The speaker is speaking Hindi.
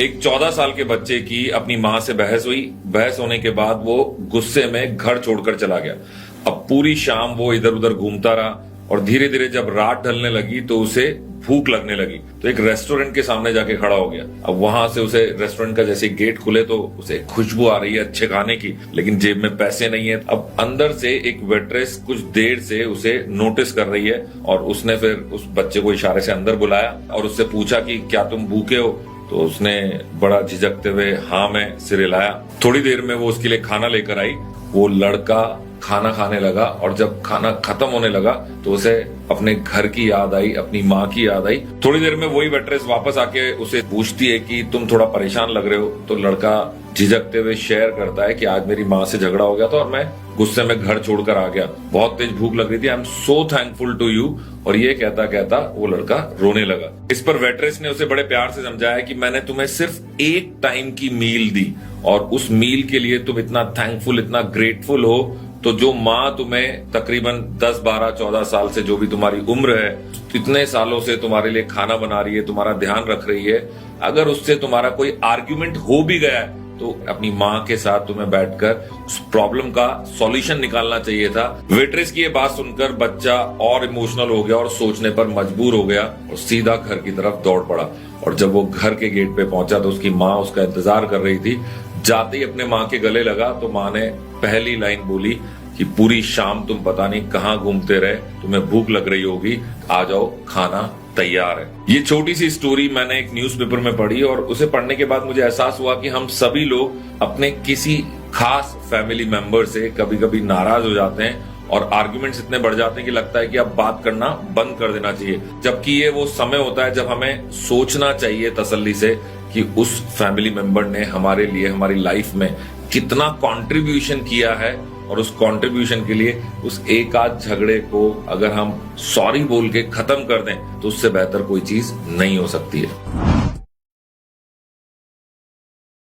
एक 14 साल के बच्चे की अपनी मां से बहस हुई। बहस होने के बाद वो गुस्से में घर छोड़कर चला गया। अब पूरी शाम वो इधर उधर घूमता रहा और धीरे धीरे जब रात ढलने लगी तो उसे भूख लगने लगी, तो एक रेस्टोरेंट के सामने जाके खड़ा हो गया। अब वहां से उसे रेस्टोरेंट का जैसे गेट खुले तो उसे खुशबू आ रही है अच्छे खाने की, लेकिन जेब में पैसे नहीं है। अब अंदर से एक वेट्रेस कुछ देर से उसे नोटिस कर रही है और उसने फिर उस बच्चे को इशारे से अंदर बुलाया और उससे पूछा कि क्या तुम भूखे हो? तो उसने बड़ा झिझकते हुए हाँ में सिर हिलाया। थोड़ी देर में वो उसके लिए खाना लेकर आई। वो लड़का खाना खाने लगा और जब खाना खत्म होने लगा तो उसे अपने घर की याद आई, अपनी माँ की याद आई। थोड़ी देर में वही वेट्रेस वापस आके उसे पूछती है कि तुम थोड़ा परेशान लग रहे हो। तो लड़का झिझकते हुए शेयर करता है कि आज मेरी माँ से झगड़ा हो गया था और मैं गुस्से में घर छोड़कर आ गया, बहुत तेज भूख लग रही थी, I am so thankful to you. और ये कहता कहता वो लड़का रोने लगा। इस पर वेट्रेस ने उसे बड़े प्यार से समझाया कि मैंने तुम्हें सिर्फ एक टाइम की मील दी और उस मील के लिए तुम इतना थैंकफुल, इतना ग्रेटफुल हो, तो जो माँ तुम्हें तकरीबन 10, 12, 14 साल से, जो भी तुम्हारी उम्र है, इतने सालों से तुम्हारे लिए खाना बना रही है, तुम्हारा ध्यान रख रही है, अगर उससे तुम्हारा कोई आर्ग्यूमेंट हो भी गया है तो अपनी माँ के साथ तुम्हें बैठकर उस प्रॉब्लम का सॉल्यूशन निकालना चाहिए था। वेट्रेस की ये बात सुनकर बच्चा और इमोशनल हो गया और सोचने पर मजबूर हो गया और सीधा घर की तरफ दौड़ पड़ा। और जब वो घर के गेट पे पहुंचा तो उसकी माँ उसका इंतजार कर रही थी। जाते ही अपने माँ के गले लगा तो माँ ने पहली लाइन बोली कि पूरी शाम तुम पता नहीं कहाँ घूमते रहे, तुम्हें भूख लग रही होगी, आ जाओ खाना तैयार है। ये छोटी सी स्टोरी मैंने एक न्यूज़पेपर में पढ़ी और उसे पढ़ने के बाद मुझे एहसास हुआ कि हम सभी लोग अपने किसी खास फैमिली मेंबर से कभी कभी नाराज हो जाते हैं और आर्गुमेंट्स इतने बढ़ जाते हैं कि लगता है कि अब बात करना बंद कर देना चाहिए, जबकि ये वो समय होता है जब हमें सोचना चाहिए तसल्ली से कि उस फैमिली मेंबर ने हमारे लिए, हमारी लाइफ में कितना कंट्रीब्यूशन किया है और उस कंट्रीब्यूशन के लिए उस एक आध झगड़े को अगर हम सॉरी बोल के खत्म कर दें तो उससे बेहतर कोई चीज नहीं हो सकती है।